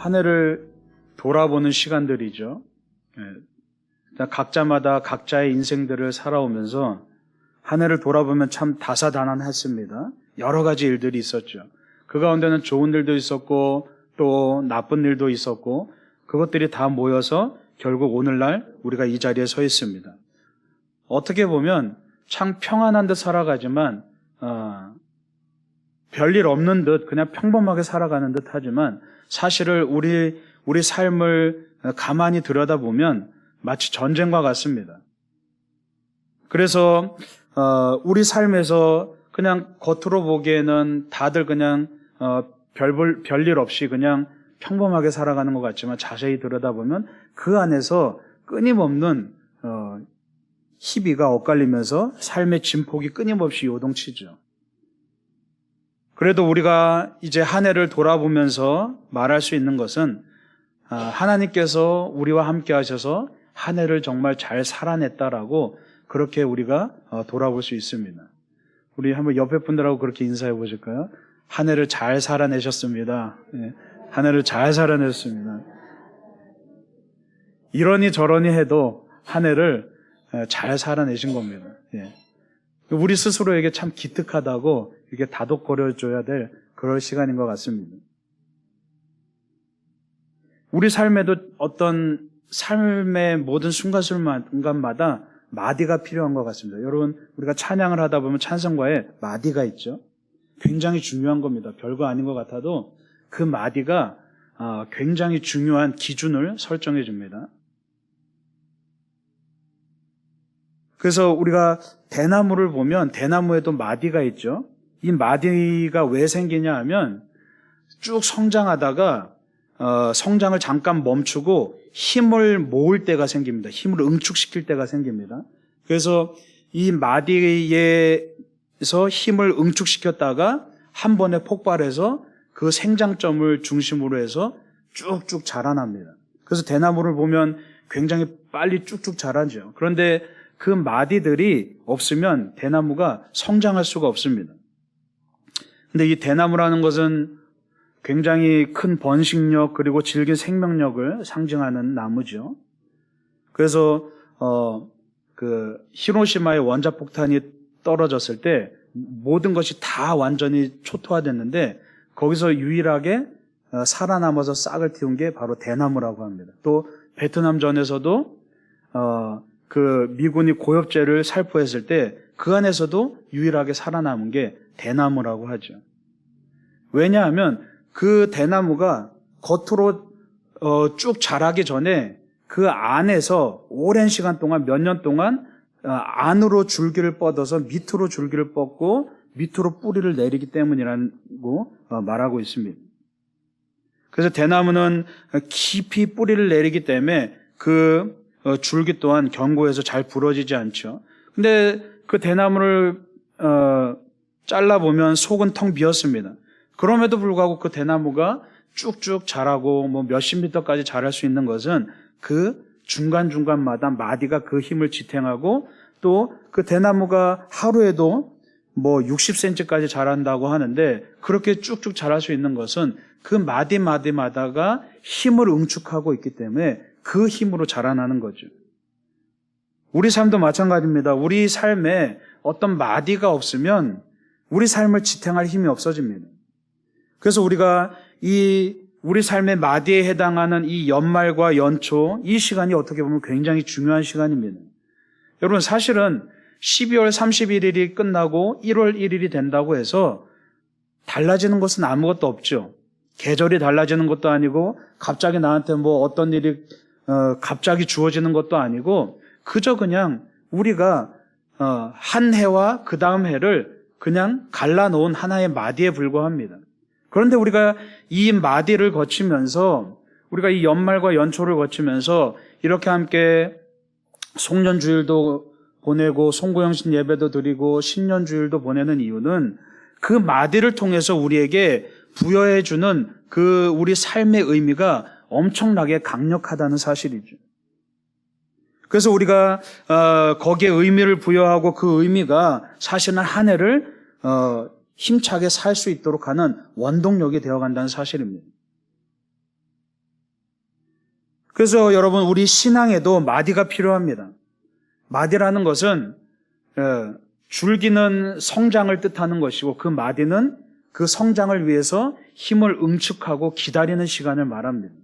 한 해를 돌아보는 시간들이죠. 각자마다 각자의 인생들을 살아오면서 한 해를 돌아보면 참 다사다난했습니다. 여러 가지 일들이 있었죠. 그 가운데는 좋은 일도 있었고 또 나쁜 일도 있었고 그것들이 다 모여서 결국 오늘날 우리가 이 자리에 서 있습니다. 어떻게 보면 참 평안한 듯 살아가지만 별일 없는 듯 그냥 평범하게 살아가는 듯 하지만 사실을 우리 삶을 가만히 들여다보면 마치 전쟁과 같습니다. 그래서 우리 삶에서 그냥 겉으로 보기에는 다들 그냥 별일 없이 그냥 평범하게 살아가는 것 같지만 자세히 들여다보면 그 안에서 끊임없는 희비가 엇갈리면서 삶의 진폭이 끊임없이 요동치죠. 그래도 우리가 이제 한 해를 돌아보면서 말할 수 있는 것은 하나님께서 우리와 함께 하셔서 한 해를 정말 잘 살아냈다라고 그렇게 우리가 돌아볼 수 있습니다. 우리 한번 옆에 분들하고 그렇게 인사해 보실까요? 한 해를 잘 살아내셨습니다. 네, 한 해를 잘 살아냈습니다. 이러니 저러니 해도 한 해를 잘 살아내신 겁니다. 예. 우리 스스로에게 참 기특하다고 이렇게 다독거려줘야 될 그럴 시간인 것 같습니다. 우리 삶에도 어떤 삶의 모든 순간순간마다 마디가 필요한 것 같습니다. 여러분, 우리가 찬양을 하다 보면 찬송가에 마디가 있죠. 굉장히 중요한 겁니다. 별거 아닌 것 같아도 그 마디가 굉장히 중요한 기준을 설정해 줍니다. 그래서 우리가 대나무를 보면 대나무에도 마디가 있죠. 이 마디가 왜 생기냐 하면 쭉 성장하다가 성장을 잠깐 멈추고 힘을 모을 때가 생깁니다. 힘을 응축시킬 때가 생깁니다. 그래서 이 마디에서 힘을 응축시켰다가 한 번에 폭발해서 그 생장점을 중심으로 해서 쭉쭉 자라납니다. 그래서 대나무를 보면 굉장히 빨리 쭉쭉 자라죠. 그런데 그 마디들이 없으면 대나무가 성장할 수가 없습니다. 근데 이 대나무라는 것은 굉장히 큰 번식력 그리고 질긴 생명력을 상징하는 나무죠. 그래서 그 히로시마의 원자폭탄이 떨어졌을 때 모든 것이 다 완전히 초토화됐는데 거기서 유일하게 살아남아서 싹을 틔운 게 바로 대나무라고 합니다. 또 베트남전에서도 그 미군이 고엽제를 살포했을 때 그 안에서도 유일하게 살아남은 게 대나무라고 하죠. 왜냐하면 그 대나무가 겉으로 쭉 자라기 전에 그 안에서 오랜 시간 동안 몇 년 동안 안으로 줄기를 뻗어서 밑으로 줄기를 뻗고 밑으로 뿌리를 내리기 때문이라고 말하고 있습니다. 그래서 대나무는 깊이 뿌리를 내리기 때문에 그 줄기 또한 견고해서 잘 부러지지 않죠. 근데 그 대나무를 잘라보면 속은 텅 비었습니다. 그럼에도 불구하고 그 대나무가 쭉쭉 자라고 몇십 미터까지 자랄 수 있는 것은 그 중간중간마다 마디가 그 힘을 지탱하고 또 그 대나무가 하루에도 60cm까지 자란다고 하는데 그렇게 쭉쭉 자랄 수 있는 것은 그 마디마디마다가 힘을 응축하고 있기 때문에 그 힘으로 자라나는 거죠. 우리 삶도 마찬가지입니다. 우리 삶에 어떤 마디가 없으면 우리 삶을 지탱할 힘이 없어집니다. 그래서 우리가 우리 삶의 마디에 해당하는 이 연말과 연초, 이 시간이 어떻게 보면 굉장히 중요한 시간입니다. 여러분, 사실은 12월 31일이 끝나고 1월 1일이 된다고 해서 달라지는 것은 아무것도 없죠. 계절이 달라지는 것도 아니고 갑자기 나한테 어떤 일이 갑자기 주어지는 것도 아니고 그저 그냥 우리가 한 해와 그 다음 해를 그냥 갈라놓은 하나의 마디에 불과합니다. 그런데 우리가 이 마디를 거치면서 우리가 이 연말과 연초를 거치면서 이렇게 함께 송년주일도 보내고 송구영신 예배도 드리고 신년주일도 보내는 이유는 그 마디를 통해서 우리에게 부여해주는 그 우리 삶의 의미가 엄청나게 강력하다는 사실이죠. 그래서 우리가 거기에 의미를 부여하고 그 의미가 사실은 한 해를 힘차게 살 수 있도록 하는 원동력이 되어간다는 사실입니다. 그래서 여러분, 우리 신앙에도 마디가 필요합니다. 마디라는 것은 줄기는 성장을 뜻하는 것이고, 그 마디는 그 성장을 위해서 힘을 응축하고 기다리는 시간을 말합니다.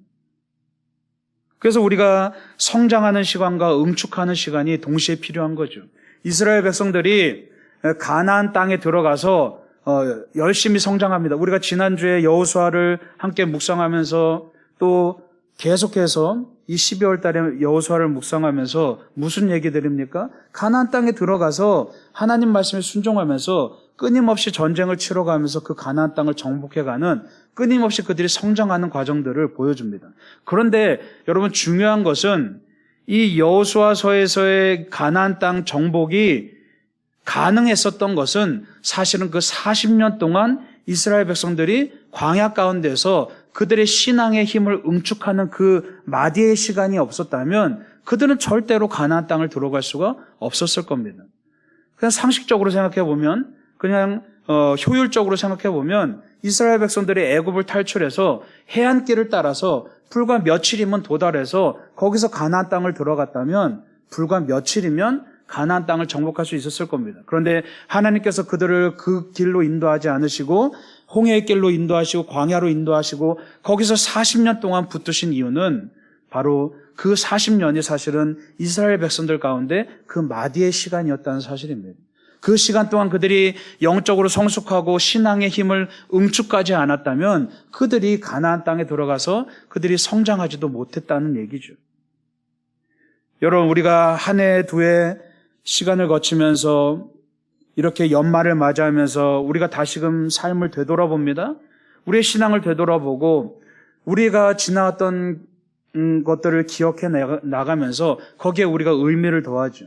그래서 우리가 성장하는 시간과 응축하는 시간이 동시에 필요한 거죠. 이스라엘 백성들이 가나안 땅에 들어가서 열심히 성장합니다. 우리가 지난주에 여호수아를 함께 묵상하면서 또 계속해서 이 12월 달에 여호수아를 묵상하면서 무슨 얘기 드립니까? 가나안 땅에 들어가서 하나님 말씀에 순종하면서 끊임없이 전쟁을 치러가면서 그 가나안 땅을 정복해가는, 끊임없이 그들이 성장하는 과정들을 보여줍니다. 그런데 여러분, 중요한 것은 이 여호수아서에서의 가나안 땅 정복이 가능했었던 것은 사실은 그 40년 동안 이스라엘 백성들이 광야 가운데서 그들의 신앙의 힘을 응축하는 그 마디의 시간이 없었다면 그들은 절대로 가나안 땅을 들어갈 수가 없었을 겁니다. 그냥 상식적으로 생각해 보면, 그냥 효율적으로 생각해 보면 이스라엘 백성들이 애굽을 탈출해서 해안길을 따라서 불과 며칠이면 도달해서 거기서 가나안 땅을 들어갔다면 불과 며칠이면 가나안 땅을 정복할 수 있었을 겁니다. 그런데 하나님께서 그들을 그 길로 인도하지 않으시고 홍해의 길로 인도하시고 광야로 인도하시고 거기서 40년 동안 붙드신 이유는 바로 그 40년이 사실은 이스라엘 백성들 가운데 그 마디의 시간이었다는 사실입니다. 그 시간 동안 그들이 영적으로 성숙하고 신앙의 힘을 응축하지 않았다면 그들이 가나안 땅에 들어가서 그들이 성장하지도 못했다는 얘기죠. 여러분, 우리가 한 해, 두 해 시간을 거치면서 이렇게 연말을 맞이하면서 우리가 다시금 삶을 되돌아봅니다. 우리의 신앙을 되돌아보고 우리가 지나왔던 것들을 기억해 나가면서 거기에 우리가 의미를 더하죠.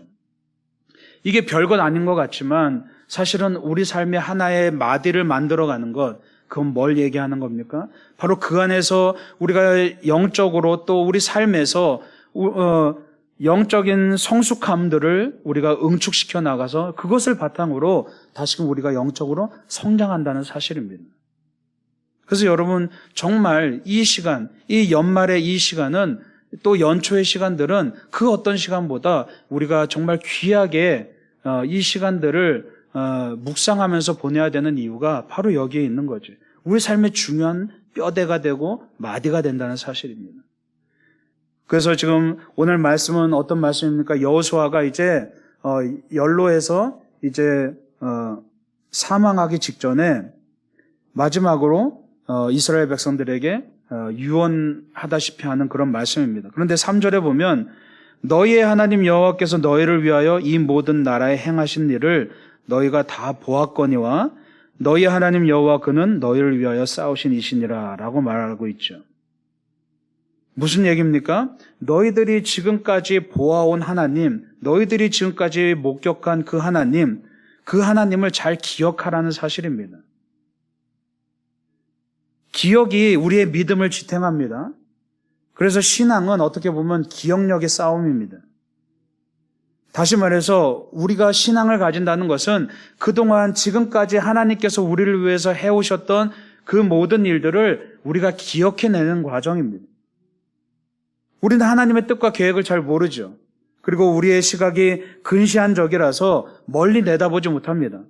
이게 별것 아닌 것 같지만 사실은 우리 삶의 하나의 마디를 만들어가는 것, 그건 뭘 얘기하는 겁니까? 바로 그 안에서 우리가 영적으로 또 우리 삶에서 영적인 성숙함들을 우리가 응축시켜 나가서 그것을 바탕으로 다시금 우리가 영적으로 성장한다는 사실입니다. 그래서 여러분, 정말 이 시간, 이 연말의 이 시간은, 또 연초의 시간들은 그 어떤 시간보다 우리가 정말 귀하게 이 시간들을 묵상하면서 보내야 되는 이유가 바로 여기에 있는 거죠. 우리 삶의 중요한 뼈대가 되고 마디가 된다는 사실입니다. 그래서 지금 오늘 말씀은 어떤 말씀입니까? 여호수아가 이제 연로에서 이제 사망하기 직전에 마지막으로 이스라엘 백성들에게 유언하다시피 하는 그런 말씀입니다. 그런데 3절에 보면 너희의 하나님 여호와께서 너희를 위하여 이 모든 나라에 행하신 일을 너희가 다 보았거니와 너희 하나님 여호와 그는 너희를 위하여 싸우신 이시니라 라고 말하고 있죠. 무슨 얘기입니까? 너희들이 지금까지 보아온 하나님, 너희들이 지금까지 목격한 그 하나님을 잘 기억하라는 사실입니다. 기억이 우리의 믿음을 지탱합니다. 그래서 신앙은 어떻게 보면 기억력의 싸움입니다. 다시 말해서 우리가 신앙을 가진다는 것은 그동안 지금까지 하나님께서 우리를 위해서 해오셨던 그 모든 일들을 우리가 기억해내는 과정입니다. 우리는 하나님의 뜻과 계획을 잘 모르죠. 그리고 우리의 시각이 근시안적이라서 멀리 내다보지 못합니다.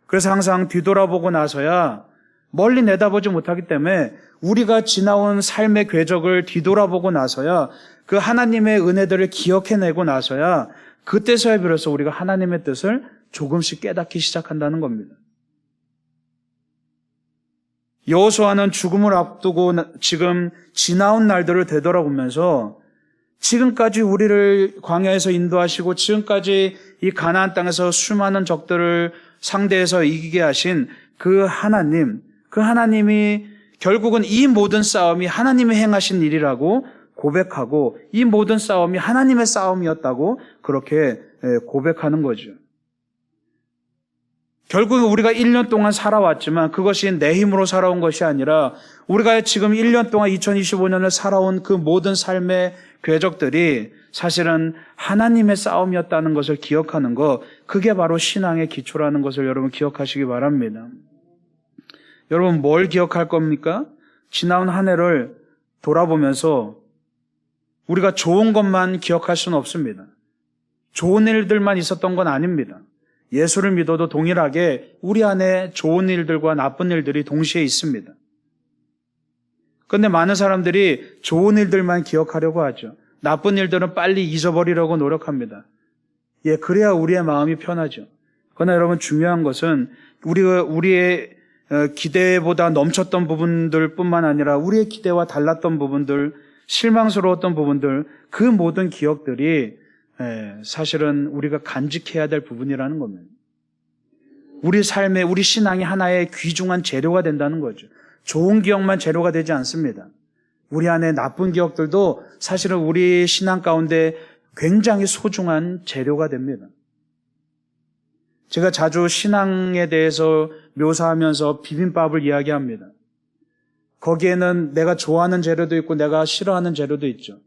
그래서 항상 뒤돌아보고 나서야, 멀리 내다보지 못하기 때문에 우리가 지나온 삶의 궤적을 뒤돌아보고 나서야, 그 하나님의 은혜들을 기억해내고 나서야 그때서야 비로소 우리가 하나님의 뜻을 조금씩 깨닫기 시작한다는 겁니다. 여호수아는 죽음을 앞두고 지금 지나온 날들을 되돌아보면서 지금까지 우리를 광야에서 인도하시고 지금까지 이 가나안 땅에서 수많은 적들을 상대해서 이기게 하신 그 하나님이 결국은 이 모든 싸움이 하나님이 행하신 일이라고 고백하고 이 모든 싸움이 하나님의 싸움이었다고 그렇게 고백하는 거죠. 결국은 우리가 1년 동안 살아왔지만 그것이 내 힘으로 살아온 것이 아니라 우리가 지금 1년 동안 2025년을 살아온 그 모든 삶의 궤적들이 사실은 하나님의 싸움이었다는 것을 기억하는 것, 그게 바로 신앙의 기초라는 것을 여러분 기억하시기 바랍니다. 여러분, 뭘 기억할 겁니까? 지나온 한 해를 돌아보면서 우리가 좋은 것만 기억할 수는 없습니다. 좋은 일들만 있었던 건 아닙니다. 예수를 믿어도 동일하게 우리 안에 좋은 일들과 나쁜 일들이 동시에 있습니다. 그런데 많은 사람들이 좋은 일들만 기억하려고 하죠. 나쁜 일들은 빨리 잊어버리려고 노력합니다. 예, 그래야 우리의 마음이 편하죠. 그러나 여러분, 중요한 것은 우리의 기대보다 넘쳤던 부분들 뿐만 아니라 우리의 기대와 달랐던 부분들, 실망스러웠던 부분들, 그 모든 기억들이 사실은 우리가 간직해야 될 부분이라는 겁니다. 우리 삶에, 우리 신앙이 하나의 귀중한 재료가 된다는 거죠. 좋은 기억만 재료가 되지 않습니다. 우리 안에 나쁜 기억들도 사실은 우리 신앙 가운데 굉장히 소중한 재료가 됩니다. 제가 자주 신앙에 대해서 묘사하면서 비빔밥을 이야기합니다. 거기에는 내가 좋아하는 재료도 있고 내가 싫어하는 재료도 있죠.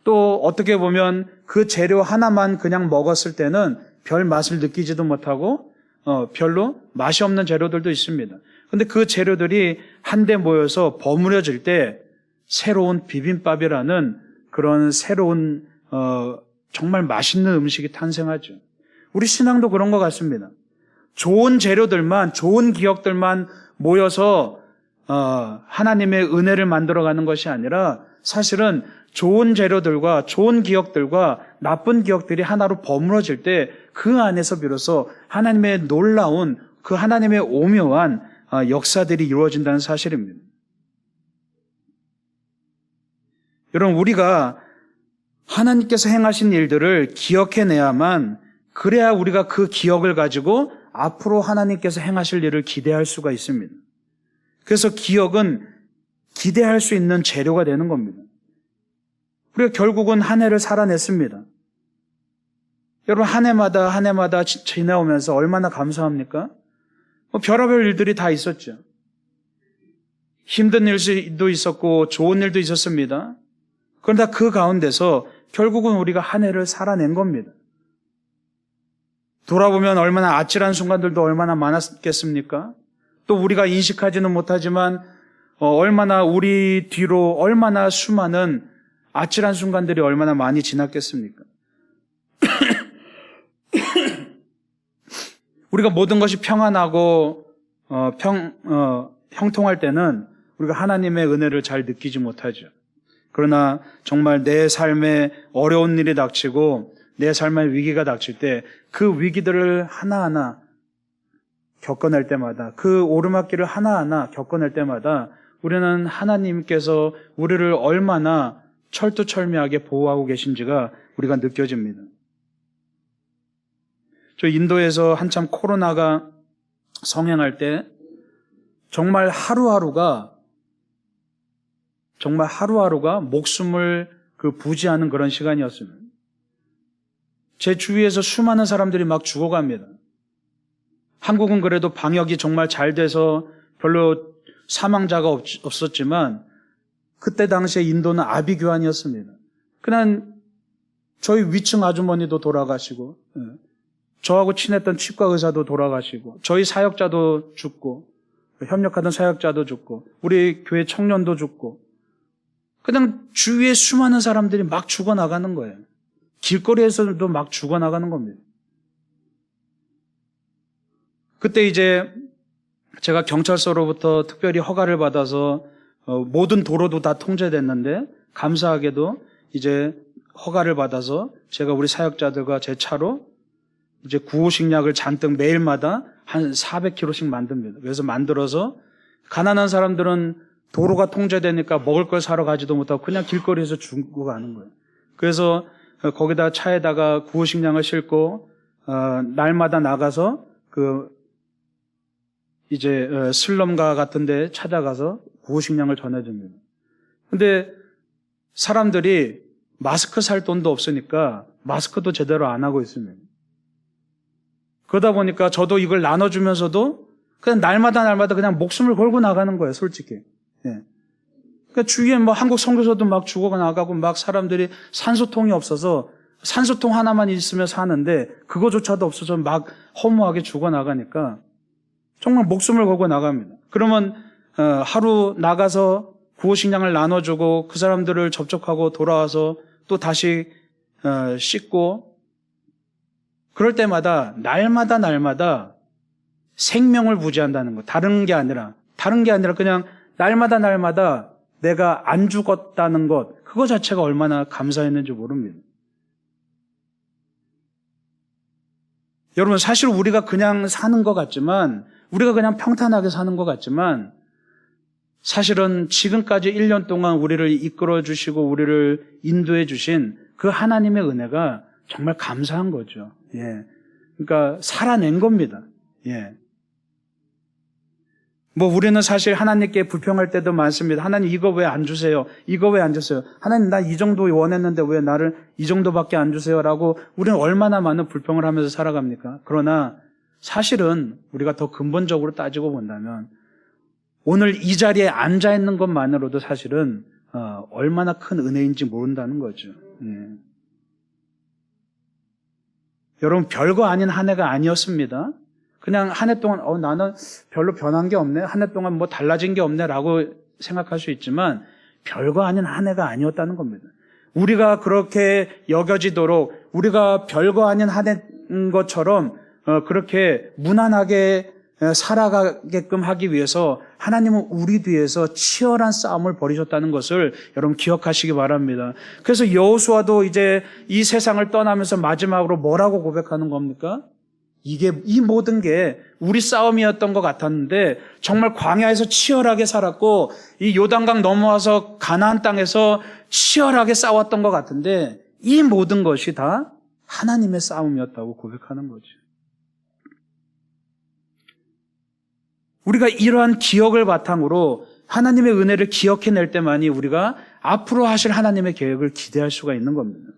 또 어떻게 보면 그 재료 하나만 그냥 먹었을 때는 별 맛을 느끼지도 못하고 별로 맛이 없는 재료들도 있습니다. 그런데 그 재료들이 한데 모여서 버무려질 때 새로운 비빔밥이라는 그런 새로운 정말 맛있는 음식이 탄생하죠. 우리 신앙도 그런 것 같습니다. 좋은 재료들만, 좋은 기억들만 모여서 하나님의 은혜를 만들어가는 것이 아니라 사실은 좋은 재료들과 좋은 기억들과 나쁜 기억들이 하나로 버무러질 때 그 안에서 비로소 하나님의 놀라운, 그 하나님의 오묘한 역사들이 이루어진다는 사실입니다. 여러분, 우리가 하나님께서 행하신 일들을 기억해내야만, 그래야 우리가 그 기억을 가지고 앞으로 하나님께서 행하실 일을 기대할 수가 있습니다. 그래서 기억은 기대할 수 있는 재료가 되는 겁니다. 우리가 결국은 한 해를 살아냈습니다. 여러분, 한 해마다 지나오면서 얼마나 감사합니까? 별의별 일들이 다 있었죠. 힘든 일도 있었고 좋은 일도 있었습니다. 그러나 그 가운데서 결국은 우리가 한 해를 살아낸 겁니다. 돌아보면 얼마나 아찔한 순간들도 얼마나 많았겠습니까? 또 우리가 인식하지는 못하지만 얼마나 우리 뒤로 얼마나 수많은 아찔한 순간들이 얼마나 많이 지났겠습니까? 우리가 모든 것이 평안하고 형통할 때는 우리가 하나님의 은혜를 잘 느끼지 못하죠. 그러나 정말 내 삶에 어려운 일이 닥치고 내 삶에 위기가 닥칠 때 그 위기들을 하나하나 겪어낼 때마다, 그 오르막길을 하나하나 겪어낼 때마다 우리는 하나님께서 우리를 얼마나 철두철미하게 보호하고 계신지가 우리가 느껴집니다. 저 인도에서 한참 코로나가 성행할 때 정말 하루하루가 목숨을 부지하는 그런 시간이었습니다. 제 주위에서 수많은 사람들이 막 죽어갑니다. 한국은 그래도 방역이 정말 잘 돼서 별로 사망자가 없었지만 그때 당시에 인도는 아비규환이었습니다. 그냥 저희 위층 아주머니도 돌아가시고, 저하고 친했던 치과 의사도 돌아가시고, 저희 사역자도 죽고, 협력하던 사역자도 죽고, 우리 교회 청년도 죽고, 그냥 주위에 수많은 사람들이 막 죽어나가는 거예요. 길거리에서도 막 죽어나가는 겁니다. 그때 이제 제가 경찰서로부터 특별히 허가를 받아서 모든 도로도 다 통제됐는데, 감사하게도 이제 허가를 받아서 제가 우리 사역자들과 제 차로 이제 구호식량을 잔뜩 매일마다 한 400kg씩 만듭니다. 그래서 만들어서 가난한 사람들은 도로가 통제되니까 먹을 걸 사러 가지도 못하고 그냥 길거리에서 죽고 가는 거예요. 그래서 거기다 차에다가 구호식량을 싣고 날마다 나가서 이제 슬럼가 같은 데 찾아가서 구호식량을 전해줍니다. 근데 사람들이 마스크 살 돈도 없으니까 마스크도 제대로 안 하고 있습니다. 그러다 보니까 저도 이걸 나눠주면서도 그냥 날마다 그냥 목숨을 걸고 나가는 거예요, 솔직히. 예. 그러니까 주위에 한국 선교사도 막 죽어나가고 막 사람들이 산소통이 없어서 산소통 하나만 있으면 사는데 그거조차도 없어서 막 허무하게 죽어나가니까 정말 목숨을 걸고 나갑니다. 그러면 하루 나가서 구호식량을 나눠주고 그 사람들을 접촉하고 돌아와서 또 다시 씻고, 그럴 때마다 날마다 생명을 부지한다는 것. 다른 게 아니라 그냥 날마다 내가 안 죽었다는 것, 그거 자체가 얼마나 감사했는지 모릅니다. 여러분, 사실 우리가 그냥 사는 것 같지만, 우리가 그냥 평탄하게 사는 것 같지만, 사실은 지금까지 1년 동안 우리를 이끌어 주시고 우리를 인도해 주신 그 하나님의 은혜가 정말 감사한 거죠. 예. 그러니까 살아낸 겁니다. 예. 뭐 우리는 사실 하나님께 불평할 때도 많습니다. 하나님 이거 왜 안 주세요? 이거 왜 안 주세요? 하나님 나 이 정도 원했는데 왜 나를 이 정도밖에 안 주세요? 라고 우리는 얼마나 많은 불평을 하면서 살아갑니까? 그러나 사실은 우리가 더 근본적으로 따지고 본다면 오늘 이 자리에 앉아 있는 것만으로도 사실은 얼마나 큰 은혜인지 모른다는 거죠. 예. 여러분, 별거 아닌 한 해가 아니었습니다. 그냥 한 해 동안 나는 별로 변한 게 없네, 한 해 동안 뭐 달라진 게 없네 라고 생각할 수 있지만 별거 아닌 한 해가 아니었다는 겁니다. 우리가 그렇게 여겨지도록 우리가 별거 아닌 한 해인 것처럼 그렇게 무난하게 살아가게끔 하기 위해서 하나님은 우리 뒤에서 치열한 싸움을 벌이셨다는 것을 여러분 기억하시기 바랍니다. 그래서 여호수아도 이제 이 세상을 떠나면서 마지막으로 뭐라고 고백하는 겁니까? 이 모든 게 우리 싸움이었던 것 같았는데 정말 광야에서 치열하게 살았고 이 요단강 넘어와서 가나안 땅에서 치열하게 싸웠던 것 같은데 이 모든 것이 다 하나님의 싸움이었다고 고백하는 거죠. 우리가 이러한 기억을 바탕으로 하나님의 은혜를 기억해낼 때만이 우리가 앞으로 하실 하나님의 계획을 기대할 수가 있는 겁니다.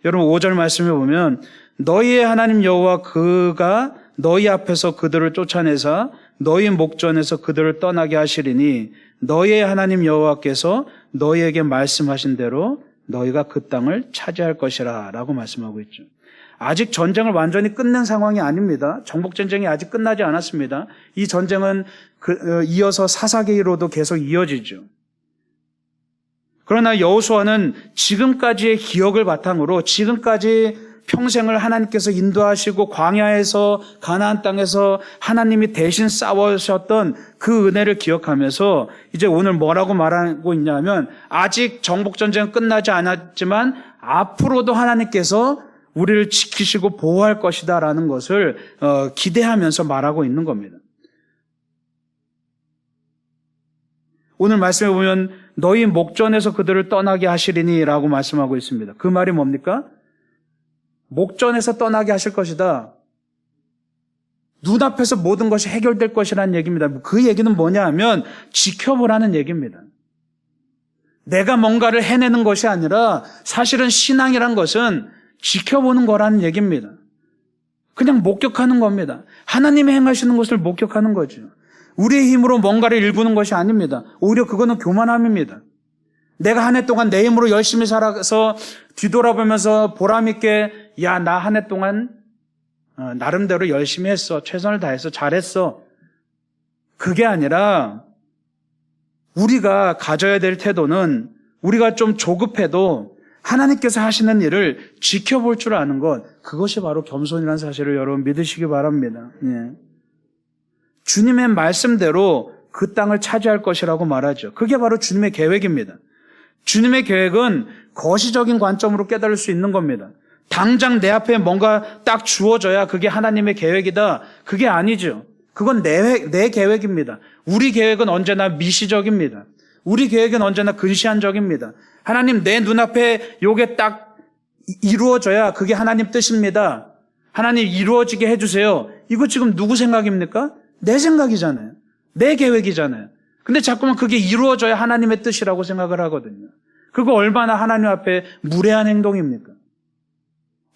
여러분 5절 말씀에 보면 너희의 하나님 여호와 그가 너희 앞에서 그들을 쫓아내사 너희 목전에서 그들을 떠나게 하시리니 너희의 하나님 여호와께서 너희에게 말씀하신 대로 너희가 그 땅을 차지할 것이라 라고 말씀하고 있죠. 아직 전쟁을 완전히 끝낸 상황이 아닙니다. 정복전쟁이 아직 끝나지 않았습니다. 이 전쟁은 이어서 사사기로도 계속 이어지죠. 그러나 여호수아는 지금까지의 기억을 바탕으로 지금까지 평생을 하나님께서 인도하시고 광야에서 가나안 땅에서 하나님이 대신 싸우셨던 그 은혜를 기억하면서 이제 오늘 뭐라고 말하고 있냐면 아직 정복전쟁은 끝나지 않았지만 앞으로도 하나님께서 우리를 지키시고 보호할 것이다 라는 것을 기대하면서 말하고 있는 겁니다. 오늘 말씀에 보면 너희 목전에서 그들을 떠나게 하시리니 라고 말씀하고 있습니다. 그 말이 뭡니까? 목전에서 떠나게 하실 것이다. 눈앞에서 모든 것이 해결될 것이라는 얘기입니다. 그 얘기는 뭐냐 하면 지켜보라는 얘기입니다. 내가 뭔가를 해내는 것이 아니라 사실은 신앙이란 것은 지켜보는 거라는 얘기입니다. 그냥 목격하는 겁니다. 하나님이 행하시는 것을 목격하는 거죠. 우리의 힘으로 뭔가를 일구는 것이 아닙니다. 오히려 그거는 교만함입니다. 내가 한 해 동안 내 힘으로 열심히 살아서 뒤돌아보면서 보람있게 야, 나 한 해 동안 나름대로 열심히 했어. 최선을 다했어. 잘했어. 그게 아니라 우리가 가져야 될 태도는 우리가 좀 조급해도 하나님께서 하시는 일을 지켜볼 줄 아는 것, 그것이 바로 겸손이라는 사실을 여러분 믿으시기 바랍니다. 예. 주님의 말씀대로 그 땅을 차지할 것이라고 말하죠. 그게 바로 주님의 계획입니다. 주님의 계획은 거시적인 관점으로 깨달을 수 있는 겁니다. 당장 내 앞에 뭔가 딱 주어져야 그게 하나님의 계획이다. 그게 아니죠. 그건 내 계획입니다. 우리 계획은 언제나 미시적입니다. 우리 계획은 언제나 근시안적입니다. 하나님 내 눈앞에 요게 딱 이루어져야 그게 하나님 뜻입니다. 하나님 이루어지게 해주세요. 이거 지금 누구 생각입니까? 내 생각이잖아요. 내 계획이잖아요. 근데 자꾸만 그게 이루어져야 하나님의 뜻이라고 생각을 하거든요. 그거 얼마나 하나님 앞에 무례한 행동입니까?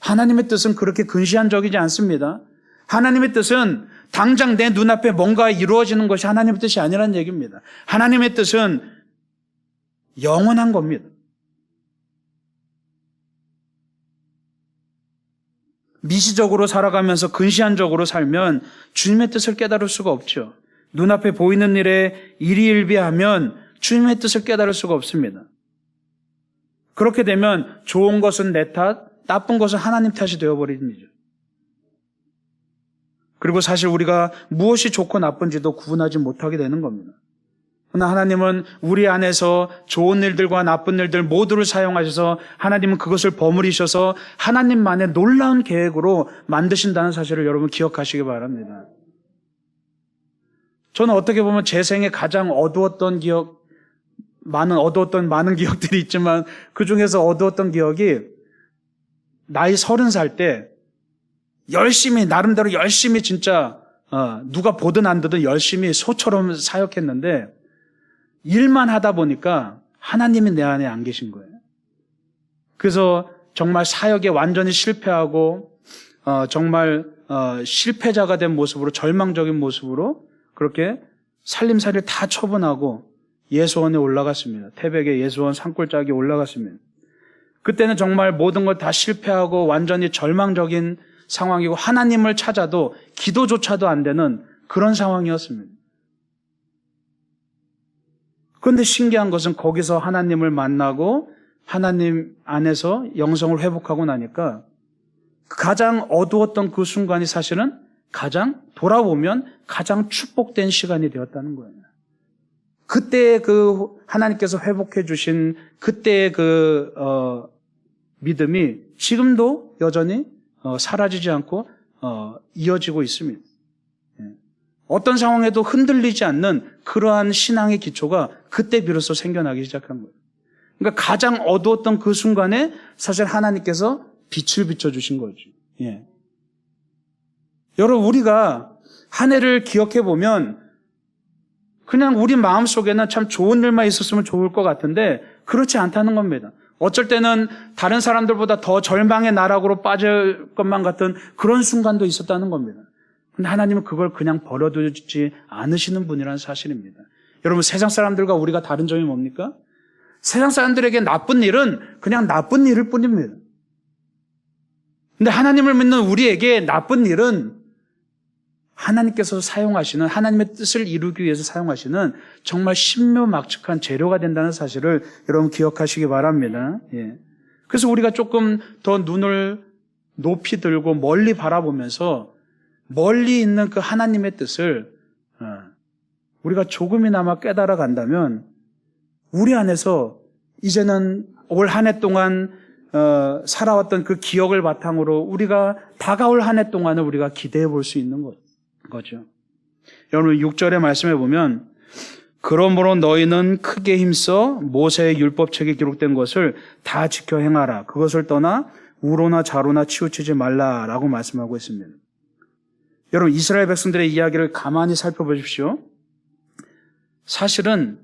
하나님의 뜻은 그렇게 근시안적이지 않습니다. 하나님의 뜻은 당장 내 눈앞에 뭔가 이루어지는 것이 하나님의 뜻이 아니라는 얘기입니다. 하나님의 뜻은 영원한 겁니다. 미시적으로 살아가면서 근시안적으로 살면 주님의 뜻을 깨달을 수가 없죠. 눈앞에 보이는 일에 일희일비하면 주님의 뜻을 깨달을 수가 없습니다. 그렇게 되면 좋은 것은 내 탓, 나쁜 것은 하나님 탓이 되어버리는 일이죠. 그리고 사실 우리가 무엇이 좋고 나쁜지도 구분하지 못하게 되는 겁니다. 그러나 하나님은 우리 안에서 좋은 일들과 나쁜 일들 모두를 사용하셔서 하나님은 그것을 버무리셔서 하나님만의 놀라운 계획으로 만드신다는 사실을 여러분 기억하시기 바랍니다. 저는 어떻게 보면 제 생에 가장 어두웠던 많은 기억들이 있지만 그 중에서 어두웠던 기억이 나이 30살 때 나름대로 열심히 진짜 누가 보든 안 보든 열심히 소처럼 사역했는데 일만 하다 보니까 하나님이 내 안에 안 계신 거예요. 그래서 정말 사역에 완전히 실패하고 정말 실패자가 된 모습으로 절망적인 모습으로 그렇게 살림살이를 다 처분하고 예수원에 올라갔습니다. 태백의 예수원 산골짜기에 올라갔습니다. 그때는 정말 모든 걸 다 실패하고 완전히 절망적인 상황이고 하나님을 찾아도 기도조차도 안 되는 그런 상황이었습니다. 그런데 신기한 것은 거기서 하나님을 만나고 하나님 안에서 영성을 회복하고 나니까 가장 어두웠던 그 순간이 사실은 돌아보면 가장 축복된 시간이 되었다는 거예요. 그때의 그 하나님께서 회복해 주신 그때의 그 믿음이 지금도 여전히 사라지지 않고 이어지고 있습니다. 어떤 상황에도 흔들리지 않는 그러한 신앙의 기초가 그때 비로소 생겨나기 시작한 거예요. 그러니까 가장 어두웠던 그 순간에 사실 하나님께서 빛을 비춰주신 거죠. 예. 여러분, 우리가 한 해를 기억해 보면 그냥 우리 마음속에는 참 좋은 일만 있었으면 좋을 것 같은데 그렇지 않다는 겁니다. 어쩔 때는 다른 사람들보다 더 절망의 나락으로 빠질 것만 같은 그런 순간도 있었다는 겁니다. 근데 하나님은 그걸 그냥 버려두지 않으시는 분이라는 사실입니다. 여러분, 세상 사람들과 우리가 다른 점이 뭡니까? 세상 사람들에게 나쁜 일은 그냥 나쁜 일일 뿐입니다. 근데 하나님을 믿는 우리에게 나쁜 일은 하나님께서 사용하시는, 하나님의 뜻을 이루기 위해서 사용하시는 정말 신묘막측한 재료가 된다는 사실을 여러분 기억하시기 바랍니다. 예. 그래서 우리가 조금 더 눈을 높이 들고 멀리 바라보면서 멀리 있는 그 하나님의 뜻을 우리가 조금이나마 깨달아 간다면 우리 안에서 이제는 올 한 해 동안 살아왔던 그 기억을 바탕으로 우리가 다가올 한 해 동안을 우리가 기대해 볼 수 있는 거죠. 여러분 6절의 말씀에 보면 그러므로 너희는 크게 힘써 모세의 율법책에 기록된 것을 다 지켜 행하라. 그것을 떠나 우로나 좌로나 치우치지 말라라고 말씀하고 있습니다. 여러분, 이스라엘 백성들의 이야기를 가만히 살펴보십시오. 사실은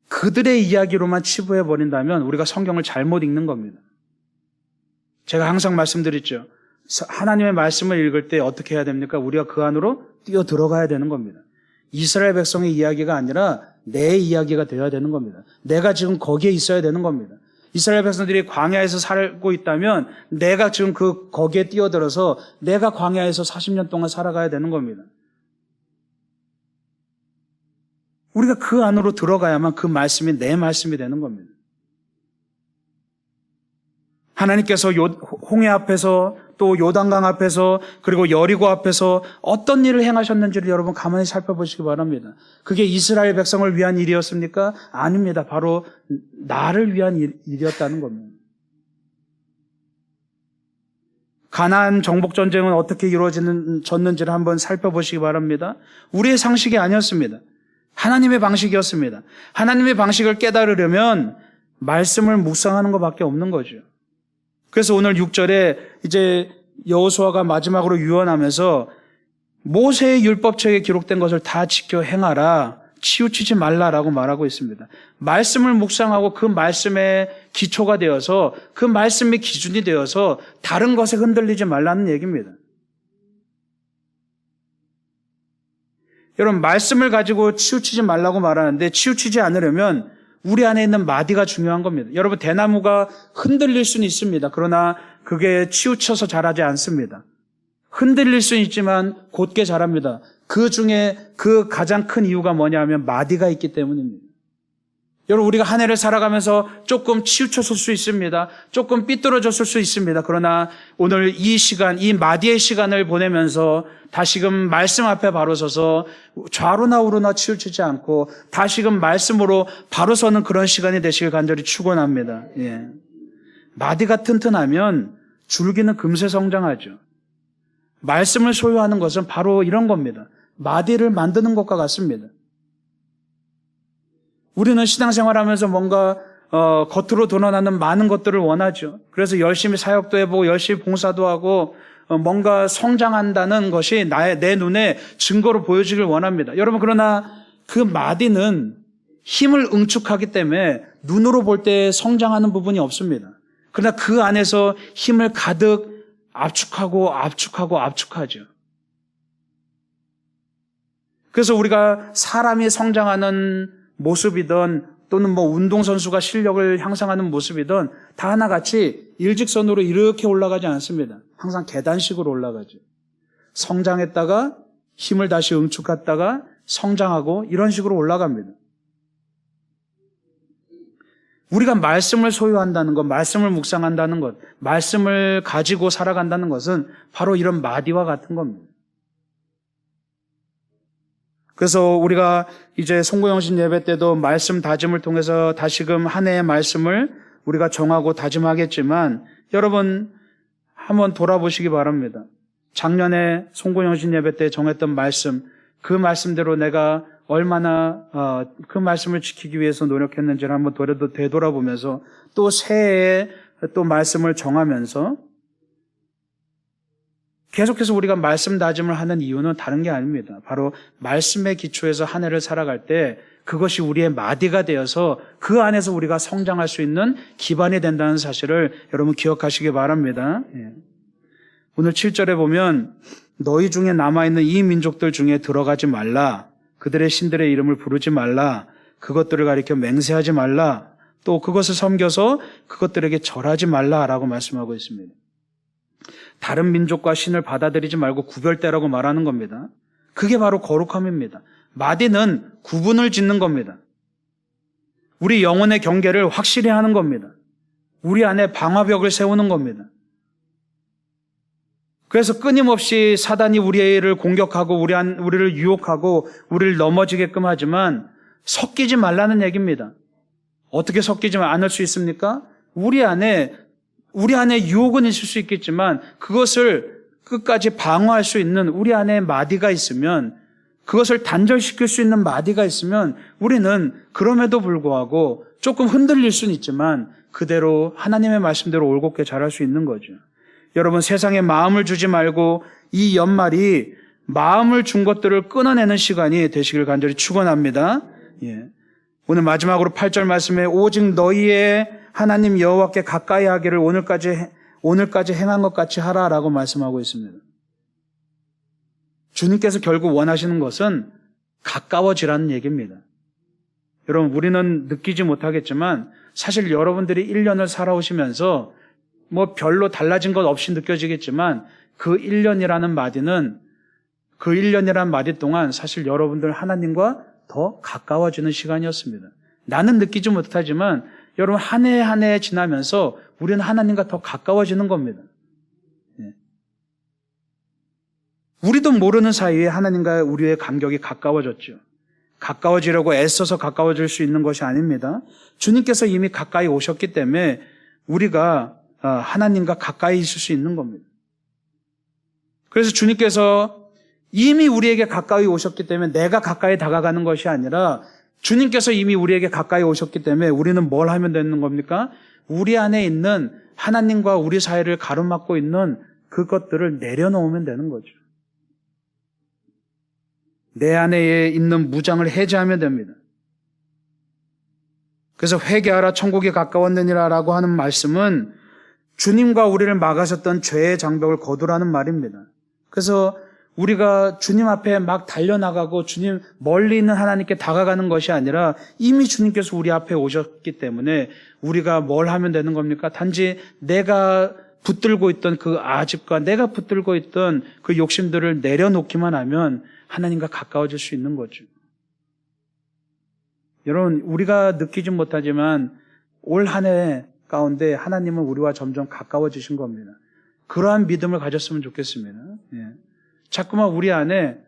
그들의 이야기로만 치부해버린다면 우리가 성경을 잘못 읽는 겁니다. 제가 항상 말씀드렸죠. 하나님의 말씀을 읽을 때 어떻게 해야 됩니까? 우리가 그 안으로 뛰어 들어가야 되는 겁니다. 이스라엘 백성의 이야기가 아니라 내 이야기가 되어야 되는 겁니다. 내가 지금 거기에 있어야 되는 겁니다. 이스라엘 백성들이 광야에서 살고 있다면 내가 지금 거기에 뛰어들어서 내가 광야에서 40년 동안 살아가야 되는 겁니다. 우리가 그 안으로 들어가야만 그 말씀이 내 말씀이 되는 겁니다. 하나님께서 홍해 앞에서 또 요단강 앞에서 그리고 여리고 앞에서 어떤 일을 행하셨는지를 여러분 가만히 살펴보시기 바랍니다. 그게 이스라엘 백성을 위한 일이었습니까? 아닙니다. 바로 나를 위한 일이었다는 겁니다. 가나안 정복 전쟁은 어떻게 이루어졌는지를 한번 살펴보시기 바랍니다. 우리의 상식이 아니었습니다. 하나님의 방식이었습니다. 하나님의 방식을 깨달으려면 말씀을 묵상하는 것밖에 없는 거죠. 그래서 오늘 6절에 이제 여호수아가 마지막으로 유언하면서 모세의 율법책에 기록된 것을 다 지켜 행하라, 치우치지 말라라고 말하고 있습니다. 말씀을 묵상하고 그 말씀의 기초가 되어서 그 말씀의 기준이 되어서 다른 것에 흔들리지 말라는 얘기입니다. 여러분, 말씀을 가지고 치우치지 말라고 말하는데 치우치지 않으려면 우리 안에 있는 마디가 중요한 겁니다. 여러분, 대나무가 흔들릴 수는 있습니다. 그러나 그게 치우쳐서 자라지 않습니다. 흔들릴 수는 있지만 곧게 자랍니다. 그 중에 그 가장 큰 이유가 뭐냐면 마디가 있기 때문입니다. 여러분, 우리가 한 해를 살아가면서 조금 치우쳤을 수 있습니다. 조금 삐뚤어졌을 수 있습니다. 그러나 오늘 이 시간, 이 마디의 시간을 보내면서 다시금 말씀 앞에 바로 서서 좌로나 우로나 치우치지 않고 다시금 말씀으로 바로 서는 그런 시간이 되시길 간절히 축원합니다. 예. 마디가 튼튼하면 줄기는 금세 성장하죠. 말씀을 소유하는 것은 바로 이런 겁니다. 마디를 만드는 것과 같습니다. 우리는 신앙생활하면서 뭔가 겉으로 드러나는 많은 것들을 원하죠. 그래서 열심히 사역도 해보고 열심히 봉사도 하고 뭔가 성장한다는 것이 내 눈에 증거로 보여지길 원합니다. 여러분, 그러나 그 마디는 힘을 응축하기 때문에 눈으로 볼 때 성장하는 부분이 없습니다. 그러나 그 안에서 힘을 가득 압축하죠. 그래서 우리가 사람이 성장하는 모습이든 또는 운동선수가 실력을 향상하는 모습이든 다 하나같이 일직선으로 이렇게 올라가지 않습니다. 항상 계단식으로 올라가죠. 성장했다가 힘을 다시 응축했다가 성장하고 이런 식으로 올라갑니다. 우리가 말씀을 소유한다는 것, 말씀을 묵상한다는 것, 말씀을 가지고 살아간다는 것은 바로 이런 마디와 같은 겁니다. 그래서 우리가 이제 송구영신 예배 때도 말씀 다짐을 통해서 다시금 한 해의 말씀을 우리가 정하고 다짐하겠지만 여러분 한번 돌아보시기 바랍니다. 작년에 송구영신 예배 때 정했던 말씀, 그 말씀대로 내가 얼마나 그 말씀을 지키기 위해서 노력했는지를 한번 되돌아보면서 또 새해에 또 말씀을 정하면서 계속해서 우리가 말씀 다짐을 하는 이유는 다른 게 아닙니다. 바로 말씀의 기초에서 한 해를 살아갈 때 그것이 우리의 마디가 되어서 그 안에서 우리가 성장할 수 있는 기반이 된다는 사실을 여러분 기억하시기 바랍니다. 오늘 7절에 보면 너희 중에 남아있는 이 민족들 중에 들어가지 말라. 그들의 신들의 이름을 부르지 말라. 그것들을 가리켜 맹세하지 말라. 또 그것을 섬겨서 그것들에게 절하지 말라라고 말씀하고 있습니다. 다른 민족과 신을 받아들이지 말고 구별되라고 말하는 겁니다. 그게 바로 거룩함입니다. 마디는 구분을 짓는 겁니다. 우리 영혼의 경계를 확실히 하는 겁니다. 우리 안에 방화벽을 세우는 겁니다. 그래서 끊임없이 사단이 우리를 공격하고 우리를 유혹하고 우리를 넘어지게끔 하지만 섞이지 말라는 얘기입니다. 어떻게 섞이지 않을 수 있습니까? 우리 안에 유혹은 있을 수 있겠지만 그것을 끝까지 방어할 수 있는 우리 안에 마디가 있으면, 그것을 단절시킬 수 있는 마디가 있으면 우리는 그럼에도 불구하고 조금 흔들릴 수는 있지만 그대로 하나님의 말씀대로 올곧게 자랄 수 있는 거죠. 여러분, 세상에 마음을 주지 말고 이 연말이 마음을 준 것들을 끊어내는 시간이 되시길 간절히 축원합니다. 오늘 마지막으로 8절 말씀에 오직 너희의 하나님 여호와께 가까이 하기를 오늘까지 행한 것 같이 하라라고 말씀하고 있습니다. 주님께서 결국 원하시는 것은 가까워지라는 얘기입니다. 여러분, 우리는 느끼지 못하겠지만 사실 여러분들이 1년을 살아오시면서 별로 달라진 것 없이 느껴지겠지만 그 1년이라는 마디 동안 사실 여러분들 하나님과 더 가까워지는 시간이었습니다. 나는 느끼지 못하지만 여러분 한 해 한 해 지나면서 우리는 하나님과 더 가까워지는 겁니다. 우리도 모르는 사이에 하나님과 우리의 간격이 가까워졌죠. 가까워지려고 애써서 가까워질 수 있는 것이 아닙니다. 주님께서 이미 가까이 오셨기 때문에 우리가 하나님과 가까이 있을 수 있는 겁니다. 그래서 주님께서 이미 우리에게 가까이 오셨기 때문에 내가 가까이 다가가는 것이 아니라 주님께서 이미 우리에게 가까이 오셨기 때문에 우리는 뭘 하면 되는 겁니까? 우리 안에 있는 하나님과 우리 사이를 가로막고 있는 그것들을 내려놓으면 되는 거죠. 내 안에 있는 무장을 해제하면 됩니다. 그래서 회개하라 천국이 가까웠느니라 라고 하는 말씀은 주님과 우리를 막으셨던 죄의 장벽을 거두라는 말입니다. 그래서 우리가 주님 앞에 막 달려나가고 주님 멀리 있는 하나님께 다가가는 것이 아니라 이미 주님께서 우리 앞에 오셨기 때문에 우리가 뭘 하면 되는 겁니까? 단지 내가 붙들고 있던 그 아집과 내가 붙들고 있던 그 욕심들을 내려놓기만 하면 하나님과 가까워질 수 있는 거죠. 여러분, 우리가 느끼지 못하지만 올 한 해 가운데 하나님은 우리와 점점 가까워지신 겁니다. 그러한 믿음을 가졌으면 좋겠습니다. 예. 자꾸만 우리 안에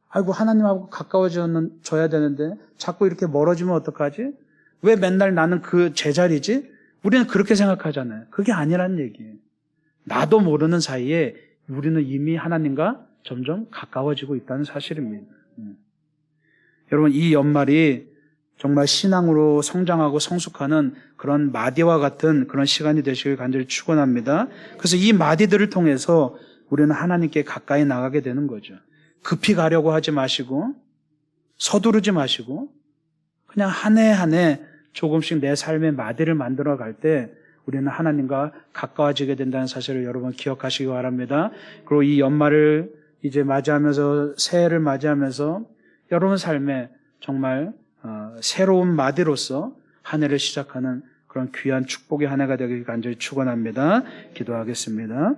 아이고 하나님하고 가까워져야 되는데 자꾸 이렇게 멀어지면 어떡하지? 왜 맨날 나는 그 제자리지? 우리는 그렇게 생각하잖아요. 그게 아니란 얘기예요. 나도 모르는 사이에 우리는 이미 하나님과 점점 가까워지고 있다는 사실입니다. 여러분, 이 연말이 정말 신앙으로 성장하고 성숙하는 그런 마디와 같은 그런 시간이 되시길 간절히 축원합니다. 그래서 이 마디들을 통해서 우리는 하나님께 가까이 나가게 되는 거죠. 급히 가려고 하지 마시고 서두르지 마시고 그냥 한 해 한 해 조금씩 내 삶의 마디를 만들어 갈 때 우리는 하나님과 가까워지게 된다는 사실을 여러분 기억하시기 바랍니다. 그리고 이 연말을 이제 맞이하면서 새해를 맞이하면서 여러분 삶에 정말 새로운 마디로서 한 해를 시작하는 그런 귀한 축복의 한 해가 되길 간절히 축원합니다. 기도하겠습니다.